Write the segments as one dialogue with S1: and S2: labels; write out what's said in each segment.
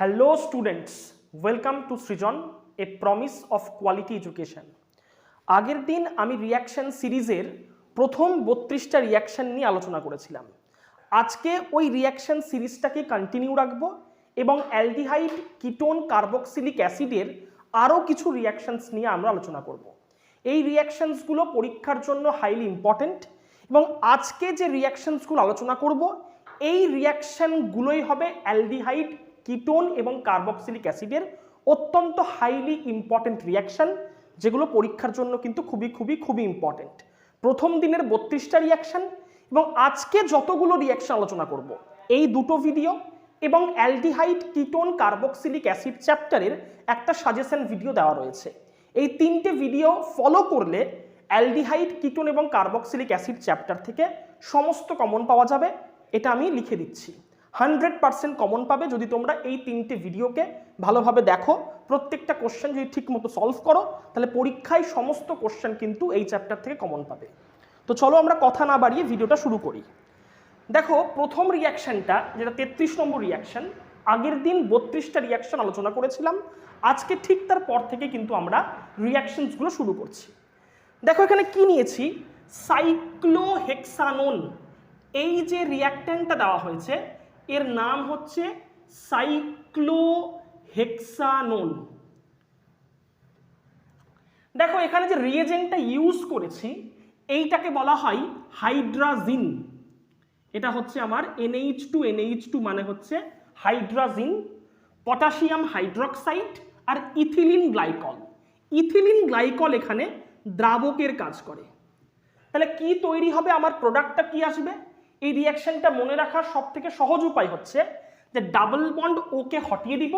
S1: Hello students, welcome to Srijan, a promise of quality education. আগের দিন আমি reaction সিরিজের প্রথম 32টা রিঅ্যাকশন নিয়ে আলোচনা করেছিলাম। আজকে ওই রিঅ্যাকশন সিরিজটাকে কন্টিনিউ রাখবো এবং অ্যালডিহাইড, কিটোন, কার্বক্সিলিক অ্যাসিডের আরও কিছু রিঅ্যাকশনস নিয়ে আমরা আলোচনা করব। এই রিঅ্যাকশনসগুলো পরীক্ষার জন্য হাইলি ইম্পর্টেন্ট এবং আজকে যে রিঅ্যাকশনসগুলো আলোচনা করব এই রিঅ্যাকশনগুলোই হবে অ্যালডিহাইড, কিটোন এবং কার্বক্সিলিক অ্যাসিডের অত্যন্ত হাইলি ইম্পর্টেন্ট রিঅ্যাকশন, যেগুলো পরীক্ষার জন্য কিন্তু খুবই ইম্পর্টেন্ট। প্রথম দিনের 32টা রিঅ্যাকশন এবং আজকে যতগুলো রিঅ্যাকশন আলোচনা করব এই দুটো ভিডিও এবং অ্যালডিহাইড, কিটোন, কার্বক্সিলিক অ্যাসিড চ্যাপ্টারের একটা সাজেশন ভিডিও দেওয়া রয়েছে। এই তিনটে ভিডিও ফলো করলে অ্যালডিহাইড, কিটোন এবং কার্বক্সিলিক অ্যাসিড চ্যাপ্টার থেকে সমস্ত কমন পাওয়া যাবে। এটা আমি লিখে দিচ্ছি, 100% কমন পাবে যদি তোমরা এই তিনটে ভিডিওকে ভালোভাবে দেখো। প্রত্যেকটা কোশ্চেন যদি ঠিক মতো সলভ করো তাহলে পরীক্ষায় সমস্ত কোশ্চেন কিন্তু এই চ্যাপ্টার থেকে কমন পাবে। তো চলো আমরা কথা না বাড়িয়ে ভিডিওটা শুরু করি। দেখো, প্রথম রিঅ্যাকশনটা যেটা 33 নম্বর রিঅ্যাকশন, আগের দিন 32টা রিঅ্যাকশন আলোচনা করেছিলাম, আজকে ঠিক তার পর থেকে কিন্তু আমরা রিঅ্যাকশনসগুলো শুরু করছি। দেখো এখানে কি নিয়েছি, সাইক্লোহেক্সানোন। এই যে রিঅ্যাকট্যান্টটা দেওয়া হয়েছে এর নাম হচ্ছে সাইক্লোহেক্সানোন। দেখো এখানে যে রিএজেন্টটা ইউজ করেছি এইটাকে বলা হয় হাইড্রাজিন। এটা হচ্ছে আমার NH2 মানে হচ্ছে হাইড্রাজিন, পটাশিয়াম হাইড্রক্সাইড আর ইথিলিন গ্লাইকল। ইথিলিন গ্লাইকল এখানে দ্রাবকের কাজ করে। তাহলে কি তৈরি হবে, আমার প্রোডাক্টটা কি আসবে? এই রিঅ্যাকশনটা মনে রাখার সব থেকে সহজ উপায় হচ্ছে যে ডাবল বন্ড ওকে হটিয়ে দিব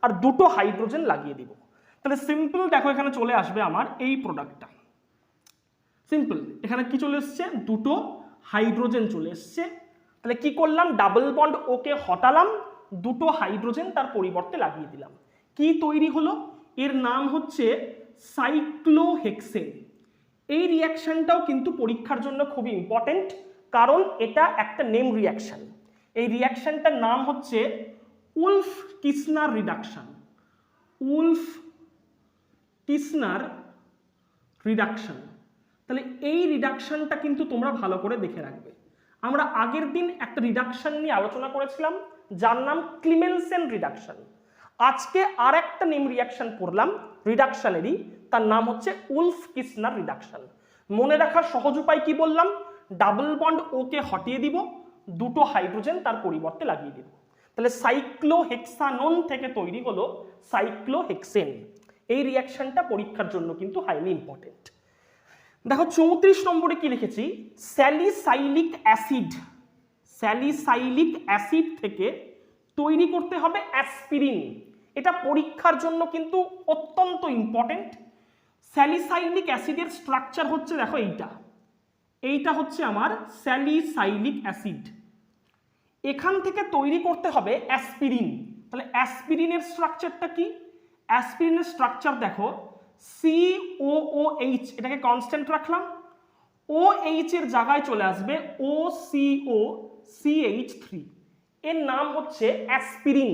S1: আর দুটো হাইড্রোজেন লাগিয়ে দিব। তাহলে সিম্পল দেখো এখানে চলে আসবে আমার এই প্রোডাক্টটা। সিম্পল, এখানে কি চলে এসছে, দুটো হাইড্রোজেন চলে এসছে। তাহলে কি করলাম, ডাবল বন্ড ওকে হটালাম, দুটো হাইড্রোজেন তার পরিবর্তে লাগিয়ে দিলাম। কি তৈরি হলো, এর নাম হচ্ছে সাইক্লোহেক্সেন। এই রিঅ্যাকশনটাও কিন্তু পরীক্ষার জন্য খুবই ইম্পর্টেন্ট, কারণ এটা একটা নেম রিঅ্যাকশন। এই রিঅ্যাকশনটার নাম হচ্ছে উলফ-কিসনার রিডাকশন। উলফ-কিসনার রিডাকশন। তাহলে এই রিডাকশনটা কিন্তু তোমরা ভালো করে দেখে রাখবে। আমরা আগের দিন একটা রিডাকশন নিয়ে আলোচনা করেছিলাম যার নাম ক্লিমেনসেন রিডাকশন। আজকে আর একটা নেম রিঅ্যাকশন পড়লাম রিডাকশনেরই, তার নাম হচ্ছে উলফ-কিসনার রিডাকশন। মনে রাখার সহজ উপায় কি বললাম, ডাবল বন্ড ওকে হটিয়ে দিব, দুটো হাইড্রোজেন তার পরিবর্তে লাগিয়ে দিব। তাহলে সাইক্লোহেক্সানোন থেকে তৈরি হলো সাইক্লোহেক্সেন। এই রিঅ্যাকশনটা পরীক্ষার জন্য কিন্তু হাইলি ইম্পর্টেন্ট। দেখো 34 নম্বরে কি লিখেছি, স্যালিসাইলিক অ্যাসিড। স্যালিসাইলিক অ্যাসিড থেকে তৈরি করতে হবে অ্যাসপিরিন। এটা পরীক্ষার জন্য কিন্তু অত্যন্ত ইম্পর্টেন্ট। স্যালিসাইলিক অ্যাসিডের স্ট্রাকচার হচ্ছে, দেখো এইটা হচ্ছে আমার স্যালিসাইলিক অ্যাসিড। এখান থেকে তৈরি করতে হবে অ্যাসপিরিন। তাহলে অ্যাসপিরিনের স্ট্রাকচারটা কি, অ্যাসপিরিনের স্ট্রাকচার দেখো, COOH, এটাকে কনস্ট্যান্ট রাখলাম, OH এর জায়গায় চলে আসবে OCOCH3, এর নাম হচ্ছে অ্যাসপিরিন।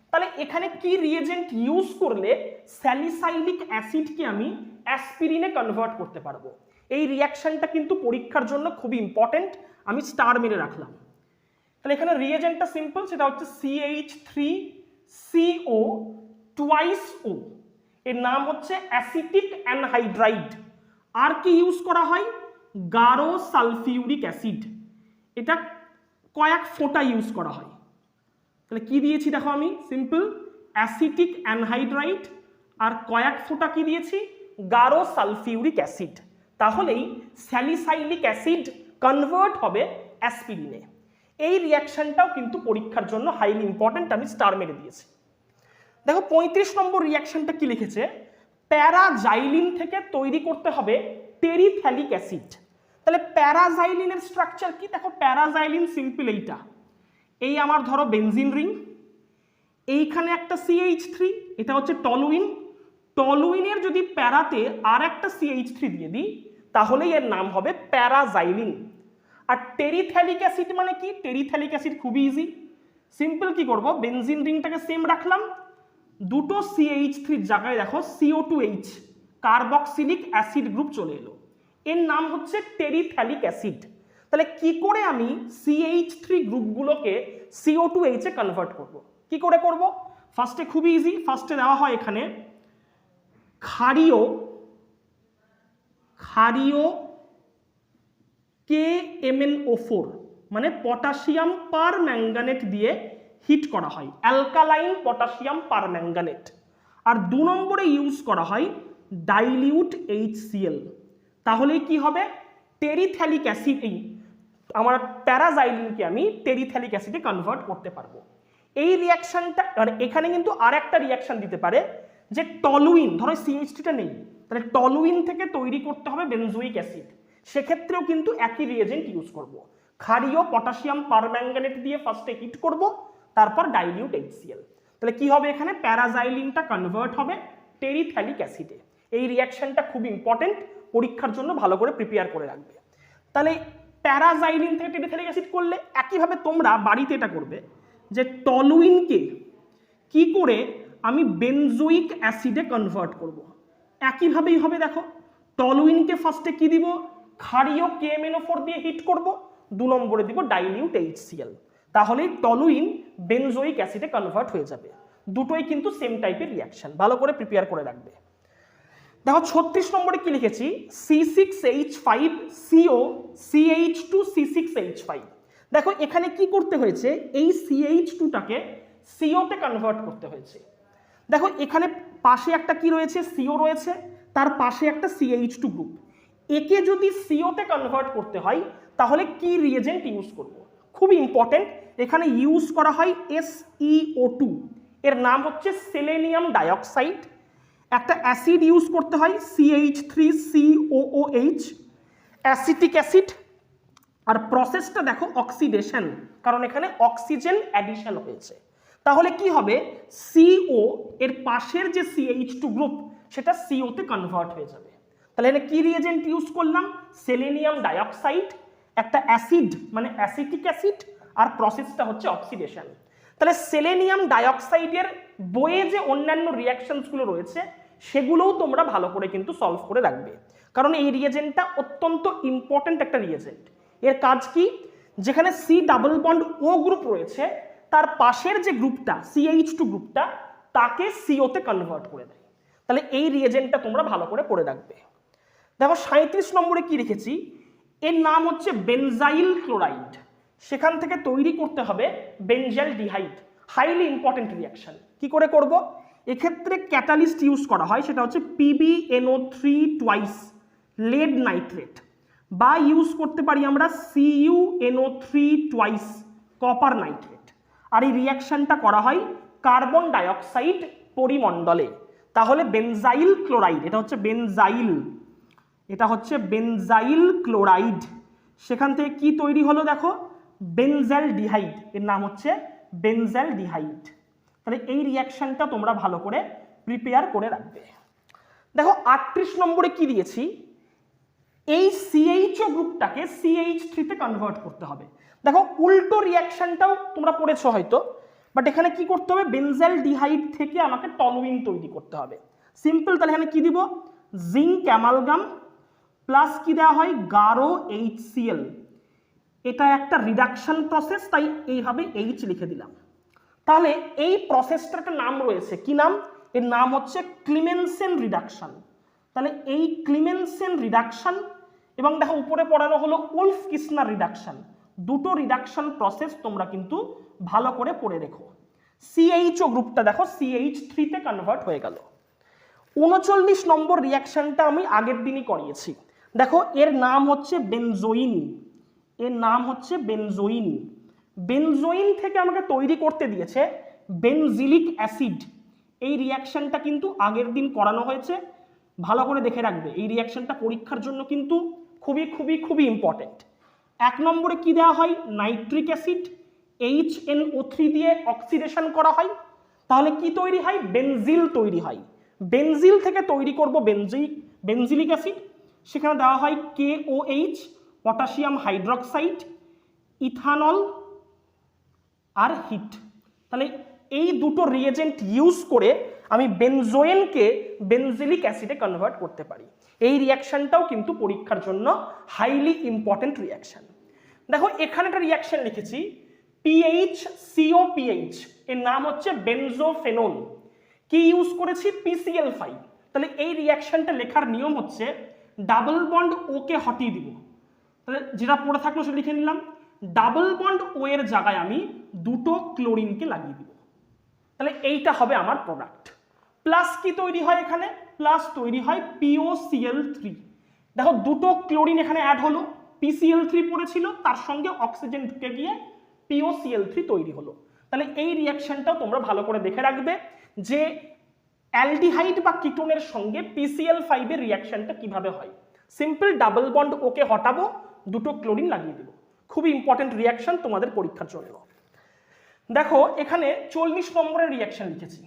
S1: তাহলে এখানে কি রিএজেন্ট ইউজ করলে স্যালিসাইলিক অ্যাসিডকে আমি অ্যাসপিরিনে কনভার্ট করতে পারবো? এই রিঅ্যাকশনটা কিন্তু পরীক্ষার জন্য খুবই ইম্পর্টেন্ট, আমি স্টার মেরে রাখলাম। তাহলে এখানে রিএজেন্টটা সিম্পল, সেটা হচ্ছে CH3CO2O, এর নাম হচ্ছে অ্যাসিটিক অ্যানহাইড্রাইড। আর কি ইউজ করা হয়, গাঢ় সালফিউরিক অ্যাসিড। এটা কয়েক ফোঁটা ইউজ করা হয়। তাহলে কি দিয়েছি দেখো, আমি সিম্পল অ্যাসিটিক অ্যানহাইড্রাইড আর কয়েক ফোঁটা কি দিয়েছি, গাঢ় সালফিউরিক অ্যাসিড। তাহলেই স্যালিসাইলিক অ্যাসিড কনভার্ট হবে অ্যাসপিরিনে। এই রিঅ্যাকশনটাও কিন্তু পরীক্ষার জন্য হাইলি ইম্পর্টেন্ট, আমি স্টার মেরে দিয়েছি। দেখো 35 নম্বর রিঅ্যাকশনটা কি লিখেছে, প্যারাজাইলিন থেকে তৈরি করতে হবে টেরিথ্যালিক অ্যাসিড। তাহলে প্যারাজাইলিনের স্ট্রাকচার কি, দেখো প্যারাজাইলিন সিম্পল এইটা, এই আমার ধরো বেনজিন রিং, এইখানে একটা CH3, এটা হচ্ছে টলুইন। টলুইনের যদি প্যারাতে আর একটা CH3 দিয়ে দিই তাহলেই এর নাম হবে প্যারাজাইলিন। আর টেরিথ্যালিক অ্যাসিড মানে কি, টেরিথ্যালিক অ্যাসিড খুবই ইজি, সিম্পল কি করব, বেনজিন রিংটাকে সেম রাখলাম, দুটো CH3 জায়গায় দেখো CO2H কার্বক্সিলিক অ্যাসিড গ্রুপ চলে এলো, এর নাম হচ্ছে টেরিথ্যালিক অ্যাসিড। তাহলে কি করে আমি CH3 গ্রুপগুলোকে CO2H এ কনভার্ট করব, কি করে করব? ফার্স্টে খুবই ইজি, ফার্স্টে দেওয়া হয় এখানে ক্ষারীয় KMnO4 মানে পটাশিয়াম পার ম্যাঙ্গানেট দিয়ে হিট করা হয়, অ্যালকালাইন পটাশিয়াম পার ম্যাঙ্গানেট। আর 2 নম্বরে ইউজ করা হয় ডাইলিউট HCl। তাহলে কি হবে, টেরিথ্যালিক অ্যাসিড, আমার প্যারাজাইলিনকে আমি টেরিথ্যালিক অ্যাসিডে কনভার্ট করতে পারবো। এই রিয়াকশনটা, আর এখানে কিন্তু আর একটা রিয়াকশন দিতে পারে যে টলুইন, ধরো CH3টা নেই, তাহলে টলুইন থেকে তৈরি করতে হবে বেনজোইক অ্যাসিড, সেক্ষেত্রেও কিন্তু একই রিয়েজেন্ট ইউজ করব। ক্ষারীয় পটাশিয়াম পারম্যাঙ্গানেট দিয়ে ফার্স্টে হিট করব, তারপর ডাইলিউট HCl। তাহলে কি হবে, এখানে প্যারাজাইলিনটা কনভার্ট হবে টেরিথ্যালিক অ্যাসিডে। এই রিয়াকশনটা খুব ইম্পর্টেন্ট, পরীক্ষার জন্য ভালো করে প্রিপেয়ার করে রাখবে। তাহলে প্যারাজাইলিন থেকে টেরিথ্যালিক অ্যাসিড করলে একইভাবে তোমরা বাড়িতে এটা করবে যে টলুইনকে কি করে আমি বেনজোইক অ্যাসিডে কনভার্ট করব। একইভাবেই হবে, দেখো টলুইনকে ফার্স্টে কি দিব, ক্ষারীয় KMnO4 দিয়ে হিট করব, 2 নম্বরে দিব ডাইলিউট HCl, তাহলেই টলুইন বেনজোইক অ্যাসিডে কনভার্ট হয়ে যাবে। দুটোই কিন্তু সেম টাইপের রিয়াকশন, ভালো করে প্রিপেয়ার করে রাখবে। দেখো 36 নম্বরে কি লিখেছি, C6H5CO CH2C6H5। দেখো এখানে কি করতে হয়েছে, এই CH2টাকে CO তে কনভার্ট করতে হয়েছে। দেখো এখানে পাশে একটা কি রয়েছে, CO রয়েছে, তার পাশে একটা CH2 গ্রুপ। একে যদি CO তে কনভার্ট করতে হয় তাহলে কি রিয়েজেন্ট ইউজ করব, খুব ইম্পর্টেন্ট, এখানে ইউজ করা হয় SeO2, এর নাম হচ্ছে সেলেনিয়াম ডাইঅক্সাইড। একটা অ্যাসিড ইউজ করতে হয় CH3COOH, অ্যাসিটিক অ্যাসিড। আর প্রসেসটা দেখো অক্সিডেশন, কারণ এখানে অক্সিজেন অ্যাডিশন হয়েছে। তাহলে কি হবে, CO এর পাশের যে CH2 গ্রুপ সেটা CO তে কনভার্ট হয়ে যাবে। তাহলে এখানে কি রিয়েজেন্ট ইউজ করলাম, সেলেনিয়াম ডাইঅক্সাইড, একটা অ্যাসিড মানে অ্যাসিটিক অ্যাসিড, আর প্রসেসটা হচ্ছে অক্সিডেশন। তাহলে সেলেনিয়াম ডাইঅক্সাইডের বইয়ে যে অন্যান্য রিয়াকশনসগুলো রয়েছে সেগুলোও তোমরা ভালো করে কিন্তু সলভ করে রাখবে, কারণ এই রিয়েজেন্টটা অত্যন্ত ইম্পর্টেন্ট একটা রিয়েজেন্ট। এর কাজ কি, যেখানে C double bond O group রয়েছে তার পাশের যে গ্রুপটা CH2 গ্রুপটা তাকে CO তে কনভার্ট করে দেয়। তাহলে এই রিয়েজেন্টটা তোমরা ভালো করে পড়ে রাখবে। দেখো 37 নম্বরে কি লিখেছি, এর নাম হচ্ছে বেনজাইল ক্লোরাইড, সেখান থেকে তৈরি করতে হবে বেনজালডিহাইড, হাইলি ইম্পর্টেন্ট রিয়াকশন। কি করে করব, এক্ষেত্রে ক্যাটালিস্ট ইউজ করা হয়, সেটা হচ্ছে PbNO3 টুয়াইস লেড নাইট্রেট, বা ইউজ করতে পারি আমরা CuNO3 টুয়াইস কপার নাইট্রেট। আর এই রিয়াকশনটা করা হয় কার্বন ডাইঅক্সাইড পরিমণ্ডলে। তাহলে বেনজাইল ক্লোরাইড, এটা হচ্ছে বেনজাইল ক্লোরাইড, সেখান থেকে কি তৈরি হলো দেখো বেনজালডিহাইড, এর নাম হচ্ছে বেনজালডিহাইড। তাহলে এই রিয়াকশনটা তোমরা ভালো করে প্রিপেয়ার করে রাখবে। দেখো 38 নম্বরে কি দিয়েছি, এই CHO গ্রুপটাকে CH3 তে কনভার্ট করতে হবে। দেখো উল্টো রিয়াকশনটাও তোমরা পড়েছো হয়তো, বাট এখানে কি করতে হবে, বেনজালডিহাইড থেকে আমাকে টলুইন তৈরি করতে হবে। সিম্পল, তাহলে এখানে কি দিব, জিঙ্ক অ্যামালগাম প্লাস কি দেওয়া হয়, গাঢ় HCl। এটা একটা রিডাকশন প্রসেস, তাই এইভাবে H লিখে দিলাম। তাহলে এই প্রসেসটার একটা নাম রয়েছে, কি নাম, এর নাম হচ্ছে ক্লিমেনসেন রিডাকশন। তাহলে এই ক্লিমেনসেন রিডাকশন এবং দেখো উপরে পড়ানো হলো উলফ কিসনার রিডাকশন, দুটো রিডাকশন প্রসেস তোমরা কিন্তু ভালো করে পড়ে রেখো। CHO গ্রুপটা দেখো CH3 তে কনভার্ট হয়ে গেল। 39 নম্বর রিয়াকশনটা আমি আগের দিনই করিয়েছি, দেখো এর নাম হচ্ছে বেনজোইন, বেনজোইন থেকে আমাকে তৈরি করতে দিয়েছে বেনজিলিক অ্যাসিড। এই রিয়াকশনটা কিন্তু আগের দিন করানো হয়েছে, ভালো করে দেখে রাখবে, এই রিয়াকশনটা পরীক্ষার জন্য কিন্তু খুবই খুবই খুবই ইম্পর্টেন্ট। 1 নম্বরে কি দেওয়া হয়, নাইট্রিক অ্যাসিড, HNO3 দিয়ে অক্সিডেশন করা হয়, তাহলে কি তৈরি হয়, বেনজিল তৈরি হয়। বেনজিল থেকে তৈরি করব বেনজিলিক অ্যাসিড, সেখানে দেওয়া হয় KOH পটাশিয়াম হাইড্রোক্সাইড, ইথানল আর হিট। তাহলে এই দুটো রিয়েজেন্ট ইউজ করে আমি বেনজোয়েনকে বেনজিলিক অ্যাসিডে কনভার্ট করতে পারি। এই রিয়াকশনটাও কিন্তু পরীক্ষার জন্য হাইলি ইম্পর্টেন্ট রিয়াকশন। দেখো এখানে একটা রিয়াকশন লিখেছি PHCOPH, এর নাম হচ্ছে বেনজোফেনল। কি ইউজ করেছি? PCl5। তাহলে এই রিয়াকশনটা লেখার নিয়ম হচ্ছে ডাবল বন্ড ও কে হটিয়ে দিব। তাহলে যেটা পড়ে থাকলো সেটা লিখে নিলাম, ডাবল বন্ড ও এর জায়গায় আমি দুটো ক্লোরিনকে লাগিয়ে দিব। তাহলে এইটা হবে আমার প্রোডাক্ট। প্লাস কি তৈরি হয় এখানে? প্লাস তৈরি হয় POCl3। দেখো দুটো ক্লোরিন এখানে অ্যাড হলো, PCl3 পড়েছিল, তার সঙ্গে অক্সিজেন ঢুকে গিয়ে POCl3 তৈরি হলো। তাহলে এই রিয়াকশনটাও তোমরা ভালো করে দেখে রাখবে যে অ্যালডিহাইড বা কিটোনের সঙ্গে PCl5 এর রিয়াকশনটা কিভাবে হয়। সিম্পল ডাবল বন্ড ওকে হটাবো, দুটো ক্লোরিন লাগিয়ে দেবো। খুবই ইম্পর্টেন্ট রিয়াকশন তোমাদের পরীক্ষার জন্য। দেখো এখানে 40 নম্বরের রিয়াকশন লিখেছি।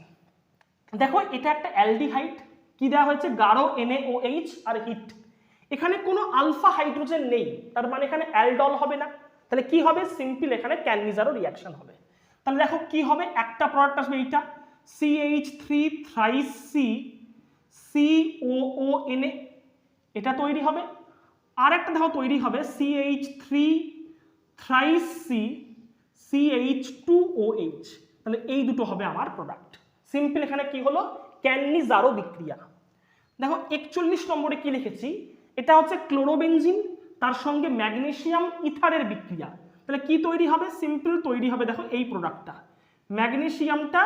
S1: দেখো এটা একটা অ্যালডিহাইড, কি দেওয়া হয়েছে? গাঢ় NaOH আর হিট। এখানে কোনো আলফা হাইড্রোজেন নেই, তার মানে এখানে অ্যালডল হবে না। তাহলে কি হবে? সিম্পল এখানে ক্যাননিজারো রিয়াকশন হবে। তাহলে দেখো কি হবে, একটা প্রোডাক্ট আসবে এইটা CH3 thrice C COONA, এটা তৈরি হবে। আর একটা দেখো তৈরি হবে CH3 thrice C CH2OH। তাহলে এই দুটো হবে আমার প্রোডাক্ট। সিম্পল এখানে কি হলো? ক্যাননিজারো বিক্রিয়া। দেখো 41 নম্বরে কি লিখেছি? এটা হচ্ছে ক্লোরোবেনজিন, তার সঙ্গে ম্যাগনেসিয়াম ইথারের বিক্রিয়া। তাহলে কি তৈরি হবে? সিম্পল তৈরি হবে দেখো এই প্রোডাক্টটা, ম্যাগনেসিয়ামটা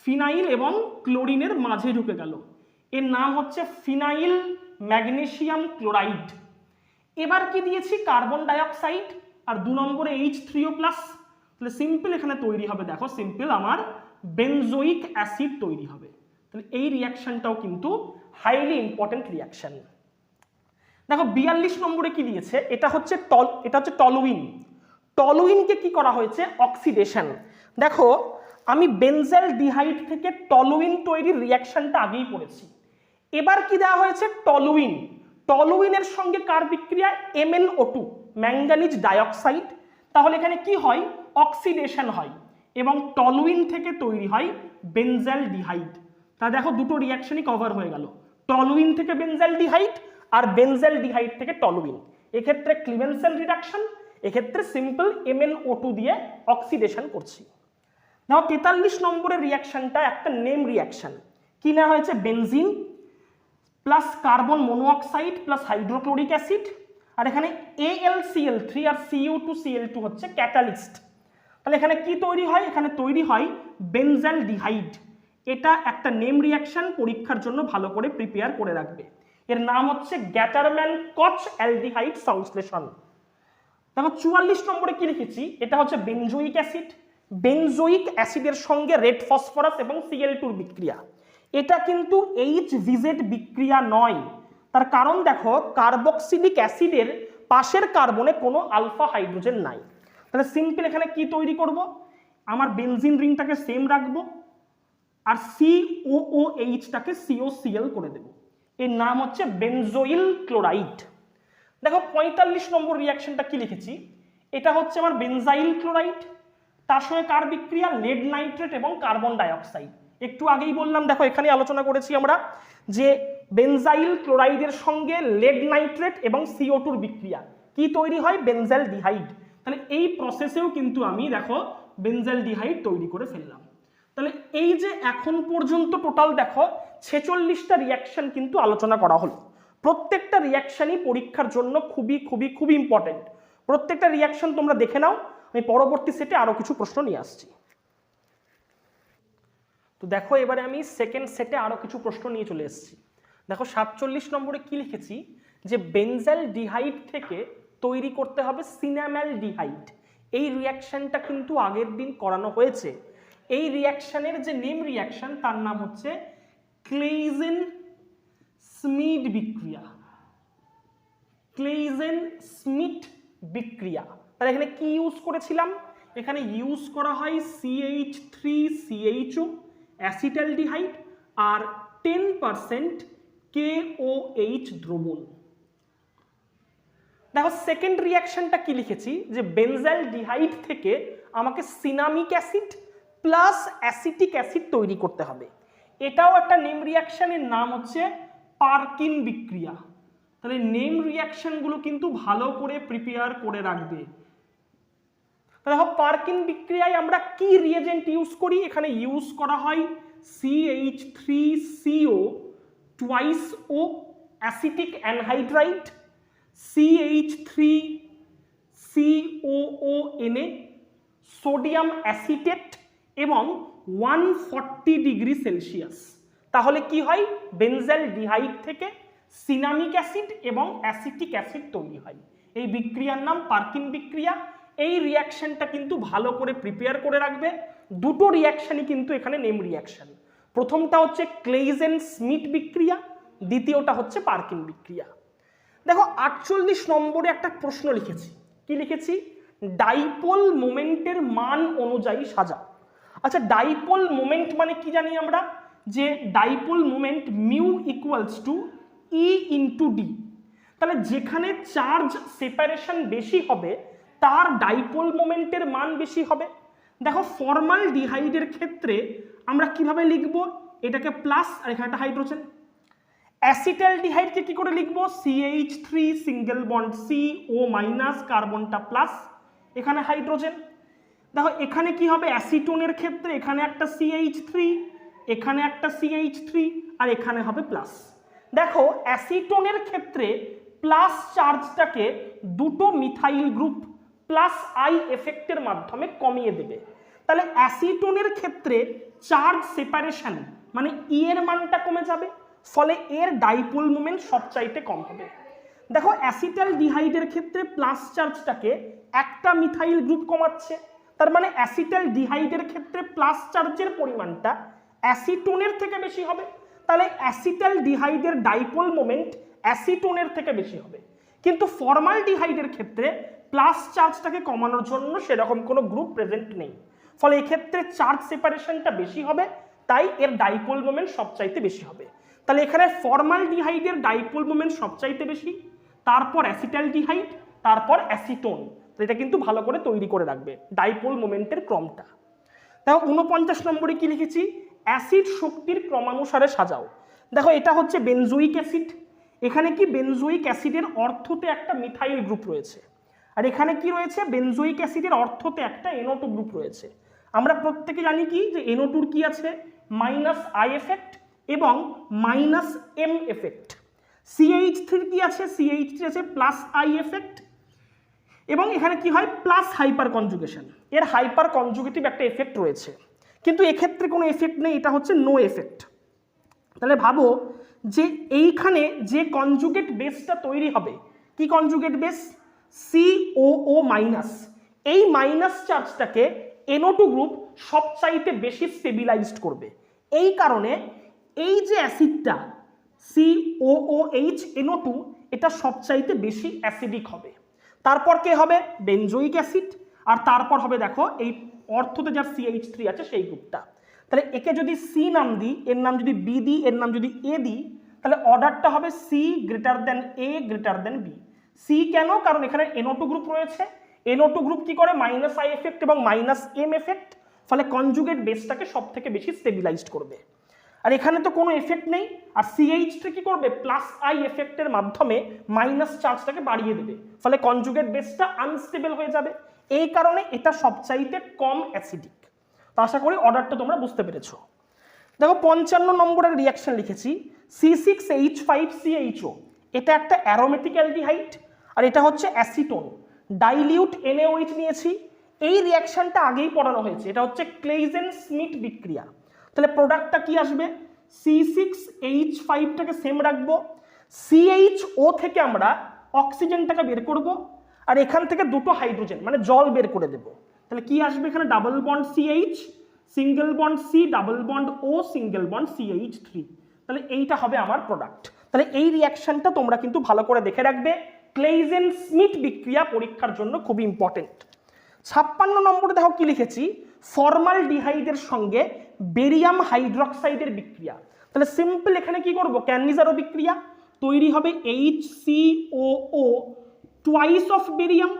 S1: ফিনাইল এবং ক্লোরিনের মাঝে ঢুকে গেল, এর নাম হচ্ছে ফিনাইল ম্যাগনেসিয়াম ক্লোরাইড। এবার কি দিয়েছি? কার্বন ডাইঅক্সাইড আর 2 নম্বরে H3O+। তাহলে সিম্পল এখানে তৈরি হবে দেখো সিম্পল আমার বেনজোইক অ্যাসিড তৈরি হবে। তাহলে এই রিয়াকশনটাও কিন্তু হাইলি ইম্পর্টেন্ট রিয়াকশন। দেখো 42 নম্বরে কি দিয়েছে? এটা হচ্ছে টলুইন। টলুইনকে কি করা হয়েছে? অক্সিডেশন। দেখো আমি বেনজেল ডিহাইড থেকে টলুইন তৈরির রিয়াকশনটা আগেই পড়েছি। এবার কি দেওয়া হয়েছে? টলুইন। টলুইনের সঙ্গে কার বিক্রিয়া? MnO2, manganese dioxide. তাহলে এখানে কি হয়? অক্সিডেশন হয় এবং টলুইন থেকে তৈরি হয় বেনজেল ডিহাইড। তা দেখো দুটো রিয়াকশনই কভার হয়ে গেল, টলুইন থেকে বেনজেল ডিহাইড আর বেনজেল ডিহাইড থেকে টলুইন। এক্ষেত্রে ক্লিভেনসেল রিডাকশন, এক্ষেত্রে সিম্পল MnO2 দিয়ে অক্সিডেশন করছি। দেখো 43 নম্বরের রিয়াকশনটা একটা নেম রিয়াকশন। কি না হয়েছে? Benzene plus carbon monoxide plus hydrochloric acid, আর এখানে AlCl3 আর Cu2Cl2 হচ্ছে ক্যাটালিস্ট। তাহলে এখানে কি তৈরি হয়? এখানে তৈরি হয় বেনজেল ডিহাইড। এটা একটা নেম রিয়াকশন, পরীক্ষার জন্য ভালো করে প্রিপেয়ার করে রাখবে। এর নাম হচ্ছে গ্যাটারম্যান কচ অ্যালডিহাইড সংশ্লেষণ। দেখো 44 নম্বরে কি লিখেছি? এটা হচ্ছে বেনজোইক অ্যাসিড। বেনজোইক অ্যাসিডের সঙ্গে রেড ফসফরাস এবং Cl2 বিক্রিয়া। এটা কিন্তু HVZ বিক্রিয়া নয়। তার কারণ দেখো কার্বক্সিলিক অ্যাসিডের পাশের কার্বনে কোনো আলফা হাইড্রোজেন নাই। তাহলে সিম্পল এখানে কি তৈরি করব? আমার বেনজিন রিংটাকে সেম রাখবো আর COOHটাকে COCl করে দেব। এর নাম হচ্ছে বেনজোইল ক্লোরাইড। দেখো 45 নম্বর রিয়াকশনটা কি লিখেছি? এটা হচ্ছে আমার বেনজাইল ক্লোরাইড, তার সঙ্গে কার বিক্রিয়া? লেড নাইট্রেট এবং কার্বন ডাইঅক্সাইড। একটু আগেই বললাম, দেখো এখানে আলোচনা করেছি আমরা যে বেনজাইল ক্লোরাইডের সঙ্গে লেড নাইট্রেট এবং CO2 বিক্রিয়া কি তৈরি হয়? বেনজেল ডিহাইড। তাহলে এই প্রসেসেও কিন্তু আমি দেখো বেনজেল ডিহাইড তৈরি করে ফেললাম। তাহলে এই যে এখন পর্যন্ত টোটাল দেখো 46টা রিয়াকশন কিন্তু আলোচনা করা হলো। প্রত্যেকটা রিয়াকশনই পরীক্ষার জন্য খুবই খুবই খুবই ইম্পর্টেন্ট। প্রত্যেকটা রিয়াকশন তোমরা দেখে নাও, আমি পরবর্তী সেটে আরো কিছু প্রশ্ন নিয়ে আসছি। তো দেখো এবারে আমি সেকেন্ড সেটে আরো কিছু প্রশ্ন নিয়ে চলে এসেছি। দেখো 47 নম্বরে কি লিখেছি? যে বেনজেল ডিহাইড থেকে তৈরি করতে হবে সিনামেল ডিহাইড। এই রিয়াকশনটা কিন্তু আগের দিন করানো হয়েছে। এই রিয়াকশনের যে নেম রিয়াকশন তার নাম হচ্ছে ক্লেইজেন স্মিড বিক্রিয়া। ক্লেইজেন স্মিট বিক্রিয়া। তাহলে এখানে কি ইউজ করেছিলাম? এখানে ইউজ করা হয় CH3CHO অ্যাসিটালডিহাইড আর 10% KOH দ্রবণ। দেখো সেকেন্ড রিয়াকশনটা কি লিখেছি? যে বেনজেল ডিহাইড থেকে আমাকে cinnamic acid plus acetic acid তৈরি করতে হবে। এটাও একটা নেম রিয়াকশনের নাম হচ্ছে পারকিন বিক্রিয়া। তাহলে নেম রিয়াকশনগুলো কিন্তু ভালো করে প্রিপেয়ার করে রাখবে। দেখো পারকিন বিক্রিয়ায় আমরা কি রিয়েজেন্ট ইউজ করি, এখানে ইউজ করা হয় CH3CO twice O acetic anhydride, CH3COONA, sodium acetate এবং 140 ডিগ্রি সেলসিয়াস। তাহলে কি হয়, বেনজাইল ডিহাইড থেকে সিনামিক অ্যাসিড এবং অ্যাসিটিক অ্যাসিড তৈরি হয়। এই বিক্রিয়ার নাম পারকিন বিক্রিয়া। এই রিয়াকশনটা কিন্তু ভালো করে প্রিপেয়ার করে রাখবে। দুটো রিয়াকশনই কিন্তু এখানে নেম রিয়াকশন। প্রথমটা হচ্ছে ক্লেইজেন স্মিথ বিক্রিয়া, দ্বিতীয়টা হচ্ছে পারকিন বিক্রিয়া। দেখো 48 নম্বরে একটা প্রশ্ন লিখেছি। কি লিখেছি? ডাইপোল মোমেন্টের মান অনুযায়ী সাজাও। আচ্ছা, ডাইপোল মোমেন্ট মানে কি জানি আমরা, যে dipole moment mu equals to E into D. তাহলে যেখানে চার্জ সেপারেশন বেশি হবে তার ডাইপোল মোমেন্টের মান বেশি হবে। দেখো ফর্মাল ডিহাইডের ক্ষেত্রে আমরা কিভাবে লিখব, এটাকে প্লাস আর এখানে একটা হাইড্রোজেন। অ্যাসিটাল ডিহাইডকে কি করে লিখব, CH3 single bond CO minus, কার্বনটা প্লাস, এখানে হাইড্রোজেন। দেখো এখানে কি হবে, অ্যাসিটোনের ক্ষেত্রে এখানে একটা CH3, এখানে একটা CH3 আর এখানে হবে প্লাস। দেখো অ্যাসিটোনের ক্ষেত্রে প্লাস চার্জটাকে দুটো মিথাইল গ্রুপ প্লাস আই এফেক্টের মাধ্যমে কমিয়ে দেবে। তাহলে অ্যাসিটোনের ক্ষেত্রে চার্জ সেপারেশন মানে ই এর মানটা কমে যাবে, ফলে এর ডাইপোল মোমেন্ট সবচাইতে কম হবে। দেখো অ্যাসিটাল ডিহাইডের ক্ষেত্রে প্লাস চার্জটাকে একটা মিথাইল গ্রুপ কমাচ্ছে, তার মানে অ্যাসিটাল ডিহাইডের ক্ষেত্রে প্লাস চার্জের পরিমাণটা অ্যাসিটোনের থেকে বেশি হবে। তাহলে অ্যাসিটাল ডিহাইডের ডাইপোল মোমেন্ট অ্যাসিটোনের থেকে বেশি হবে। কিন্তু ফর্মাল ডিহাইডের ক্ষেত্রে প্লাস চার্জটাকে কমানোর জন্য সেরকম কোনো গ্রুপ প্রেজেন্ট নেই, ফলে এক্ষেত্রে চার্জ সেপারেশনটা বেশি হবে, তাই এর ডাইপোল মোমেন্ট সবচাইতে বেশি হবে। তাহলে এখানে ফর্মাল ডিহাইডের ডাইপোল মোমেন্ট সবচাইতে বেশি, তারপর অ্যাসিটাল ডিহাইড, তারপর অ্যাসিটোন। তো এটা কিন্তু ভালো করে তৈরি করে রাখবে ডাইপোল মোমেন্টের ক্রমটা। দেখো 49 নম্বরে কি লিখেছি, অ্যাসিড শক্তির ক্রমানুসারে সাজাও। দেখো এটা হচ্ছে বেনজোইক অ্যাসিড। এখানে কি বেনজোইক অ্যাসিডের অর্থতে একটা মিথাইল গ্রুপ রয়েছে, আর এখানে কি রয়েছে, বেনজোইক অ্যাসিডের অর্থতে একটা NO2 গ্রুপ রয়েছে। আমরা প্রত্যেকে জানি কি যে NO2 কি আছে, মাইনাস আই এফেক্ট এবং মাইনাস এম এফেক্ট। CH3 কি আছে, CH3 আছে প্লাস আই এফেক্ট এবং এখানে কি হয় প্লাস হাইপার কনজুগেশন। এর হাইপার কনজুগেটিভ একটা এফেক্ট রয়েছে, কিন্তু এক্ষেত্রে কোনো এফেক্ট নেই, এটা হচ্ছে নো এফেক্ট। তাহলে ভাবো যে এইখানে যে কনজুগেট বেসটা তৈরি হবে, কি কনজুগেট বেস, COO মাইনাস, এই মাইনাস চার্জটাকে NO2 গ্রুপ সবচাইতে বেশি স্টেবিলাইজড করবে। এই কারণে এই যে অ্যাসিডটা COOH NO2 এটা সবচাইতে বেশি অ্যাসিডিক হবে। তারপর কে হবে, বেনজোইক অ্যাসিড, আর তারপর হবে দেখো এই অর্থতে যার CH3 আছে সেই গ্রুপটা। তাহলে একে যদি C নাম দিই, এর নাম যদি B দিই, এর নাম যদি A দিই, তাহলে অর্ডারটা হবে C greater than A greater than B। C কেন, কারণ এখানে NO2 গ্রুপ রয়েছে। NO2 গ্রুপ কি করে, মাইনাস আই এফেক্ট এবং মাইনাস এম এফেক্ট, ফলে কনজুগেট বেসটাকে সব থেকে বেশি স্টেবিলাইজড করবে। আর এখানে তো কোনো এফেক্ট নেই, আর CH3 কি করবে, প্লাস আই এফেক্টের মাধ্যমে মাইনাস চার্জটাকে বাড়িয়ে দেবে, ফলে কনজুগেট বেসটা আনস্টেবল হয়ে যাবে। এই কারণে এটা সবচাইতে কম অ্যাসিডিক। তো আশা করি অর্ডারটা তোমরা বুঝতে পেরেছো। দেখো 55 নম্বরের রিয়াকশন লিখেছি, C6H5CHO, এটা একটা অ্যারোমেটিক অ্যালডিহাইড আর এটা হচ্ছে অ্যাসিটোন। ডাইলিউট NaOH নিয়েছি। এই রিয়াকশনটা আগেই পড়ানো হয়েছে, এটা হচ্ছে ক্লেইজেন স্মিথ বিক্রিয়া। তাহলে প্রোডাক্টটা কি আসবে, C6H5টাকে সেম রাখবো, CHO থেকে আমরা অক্সিজেনটাকে বের করব, আর এখান থেকে দুটো হাইড্রোজেন মানে জল বের করে দেব। তাহলে কি আসবে, এখানে double bond CH, single bond C, double bond O, single bond CH3। তাহলে এইটা হবে আমার প্রোডাক্ট। তাহলে এই রিয়াকশনটা তোমরা কিন্তু ভালো করে দেখে রাখবে, ক্লেইজেন স্মিথ বিক্রিয়া পরীক্ষার জন্য খুব ইম্পর্টেন্ট। 56 নম্বরে দেখো কি লিখেছি, ফর্মাল ডিহাইডের সঙ্গে বেরিয়াম হাইড্রক্সাইডের বিক্রিয়া। তাহলে সিম্পল এখানে কি করব, ক্যানিজারো বিক্রিয়া, তৈরি হবে HCOO twice of barium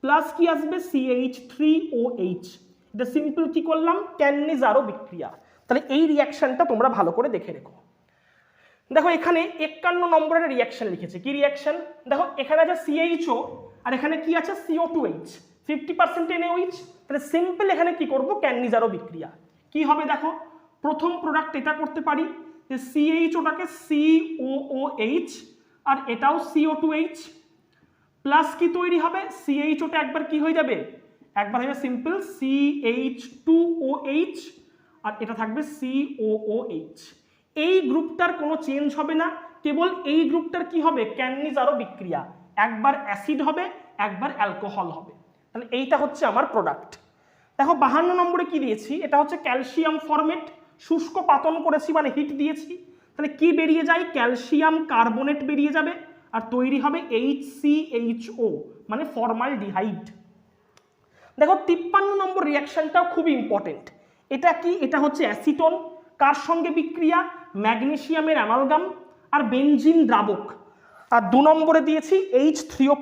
S1: plus কি আসবে CH3OH, এটা সিম্পল কি করলাম ক্যান্নিজারো বিক্রিয়া। তাহলে এই রিয়াকশনটা তোমরা ভালো করে দেখে রেখো। দেখো এখানে 51 নম্বরের রিয়াকশন লিখেছে, কি রিয়াকশন দেখো, এখানে আছে CHO আর এখানে কি আছে CO2H, 50% NaOH। তাহলে সিম্পল এখানে কি করব ক্যান্নিজারো বিক্রিয়া। কি হবে দেখো, প্রথম প্রোডাক্ট এটা করতে পারি যে CHOটাকে COOH আর এটাও CO2H, প্লাস কি তৈরি হবে CHOটা একবার কি হয়ে যাবে, একবার হয়ে যাবে সিম্পল CH2OH আর এটা থাকবে COOH। এই গ্রুপটার কোনো চেঞ্জ হবে না, কেবল এই গ্রুপটার কি হবে ক্যান্নিজারো বিক্রিয়া, একবার অ্যাসিড হবে একবার অ্যালকোহল হবে। তাহলে এইটা হচ্ছে আমার প্রোডাক্ট। দেখো 52 নম্বরে কি দিয়েছি, এটা হচ্ছে ক্যালসিয়াম ফরমেট, শুষ্ক পাতন করেছি মানে হিট দিয়েছি। তাহলে কি বেরিয়ে যায়, ক্যালসিয়াম কার্বনেট বেরিয়ে যাবে আর তৈরি হবে HCHO মানে ফর্মালডিহাইড। দেখো 53 নম্বর রিয়াকশনটাও খুব ইম্পর্টেন্ট। এটা কি, এটা হচ্ছে অ্যাসিটন, কার সঙ্গে বিক্রিয়া, ম্যাগনেসিয়ামের অ্যামালগাম আর বেনজিন দ্রাবক, আর 2 নম্বরে দিয়েছি H3O+।